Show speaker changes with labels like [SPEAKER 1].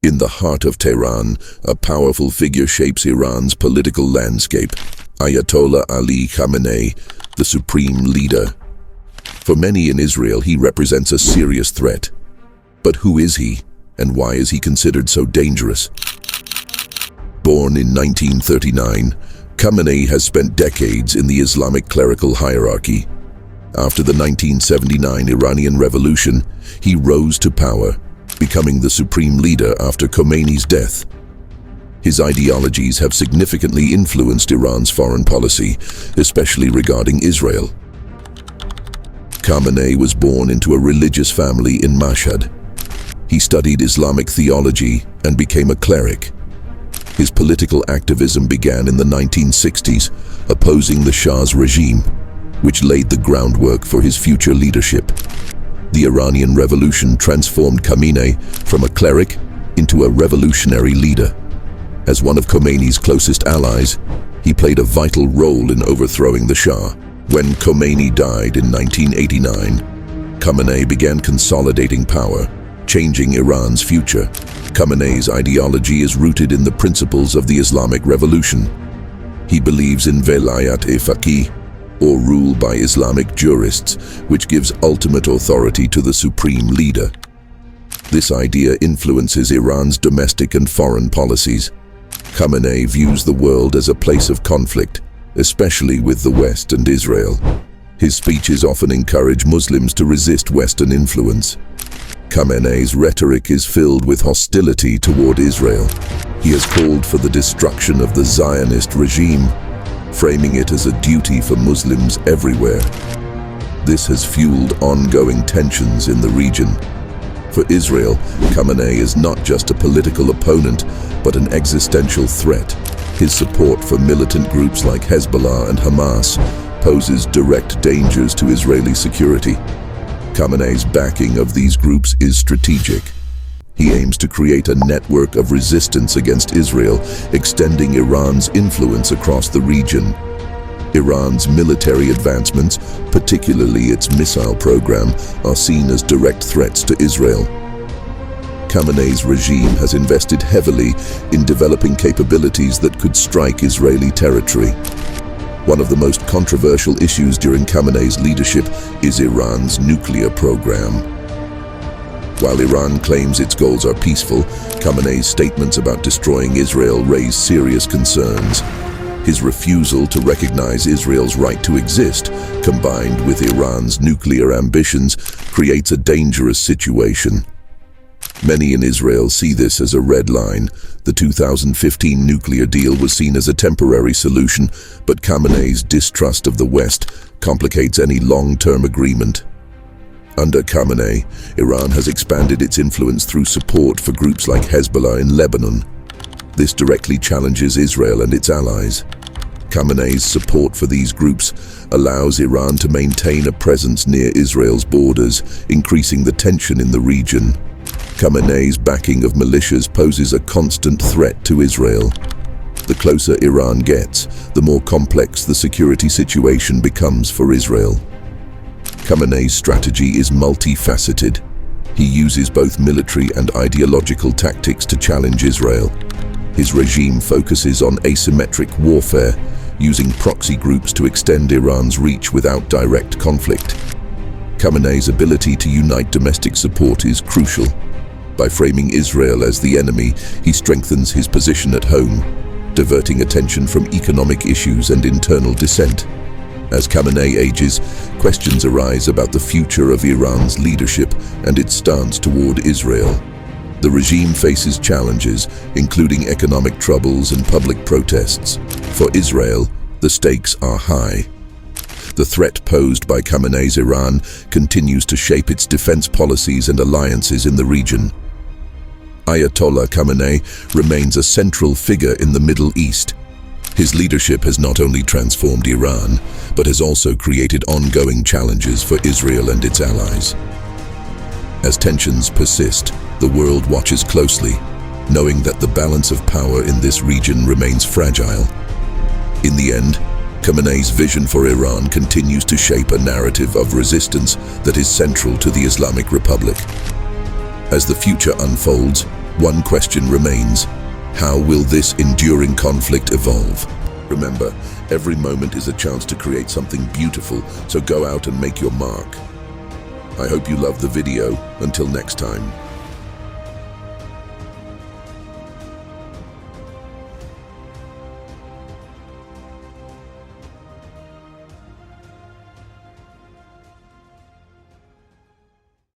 [SPEAKER 1] In the heart of Tehran, a powerful figure shapes Iran's political landscape, Ayatollah Ali Khamenei, the supreme leader. For many in Israel, he represents a serious threat. But who is he, and why is he considered so dangerous? Born in 1939, Khamenei has spent decades in the Islamic clerical hierarchy. After the 1979 Iranian Revolution, he rose to power, becoming the supreme leader after Khomeiни's death. His ideologies have significantly influenced Iran's foreign policy, especially regarding Israel. Khamenei was born into a religious family in Mashhad. He studied Islamic theology and became a cleric. His political activism began in the 1960s, opposing the Shah's regime, which laid the groundwork for his future leadership. The Iranian Revolution transformed Khamenei from a cleric into a revolutionary leader. As one of Khomeini's closest allies, he played a vital role in overthrowing the Shah. When Khomeini died in 1989, Khamenei began consolidating power, changing Iran's future. Khamenei's ideology is rooted in the principles of the Islamic Revolution. He believes in velayat-e-faqih, or rule by Islamic jurists, which gives ultimate authority to the supreme leader. This idea influences Iran's domestic and foreign policies. Khamenei views the world as a place of conflict, especially with the West and Israel. His speeches often encourage Muslims to resist Western influence. Khamenei's rhetoric is filled with hostility toward Israel. He has called for the destruction of the Zionist regime, framing it as a duty for Muslims everywhere. This has fueled ongoing tensions in the region. For Israel, Khamenei is not just a political opponent, but an existential threat. His support for militant groups like Hezbollah and Hamas poses direct dangers to Israeli security. Khamenei's backing of these groups is strategic. He aims to create a network of resistance against Israel, extending Iran's influence across the region. Iran's military advancements, particularly its missile program, are seen as direct threats to Israel. Khamenei's regime has invested heavily in developing capabilities that could strike Israeli territory. One of the most controversial issues during Khamenei's leadership is Iran's nuclear program. While Iran claims its goals are peaceful, Khamenei's statements about destroying Israel raise serious concerns. His refusal to recognize Israel's right to exist, combined with Iran's nuclear ambitions, creates a dangerous situation. Many in Israel see this as a red line. The 2015 nuclear deal was seen as a temporary solution, but Khamenei's distrust of the West complicates any long-term agreement. Under Khamenei, Iran has expanded its influence through support for groups like Hezbollah in Lebanon. This directly challenges Israel and its allies. Khamenei's support for these groups allows Iran to maintain a presence near Israel's borders, increasing the tension in the region. Khamenei's backing of militias poses a constant threat to Israel. The closer Iran gets, the more complex the security situation becomes for Israel. Khamenei's strategy is multifaceted. He uses both military and ideological tactics to challenge Israel. His regime focuses on asymmetric warfare, using proxy groups to extend Iran's reach without direct conflict. Khamenei's ability to unite domestic support is crucial. By framing Israel as the enemy, he strengthens his position at home, diverting attention from economic issues and internal dissent. As Khamenei ages, questions arise about the future of Iran's leadership and its stance toward Israel. The regime faces challenges, including economic troubles and public protests. For Israel, the stakes are high. The threat posed by Khamenei's Iran continues to shape its defense policies and alliances in the region. Ayatollah Khamenei remains a central figure in the Middle East. His leadership has not only transformed Iran, but has also created ongoing challenges for Israel and its allies. As tensions persist, the world watches closely, knowing that the balance of power in this region remains fragile. In the end, Khamenei's vision for Iran continues to shape a narrative of resistance that is central to the Islamic Republic. As the future unfolds, one question remains: how will this enduring conflict evolve? Remember, every moment is a chance to create something beautiful, so go out and make your mark. I hope you loved the video. Until next time.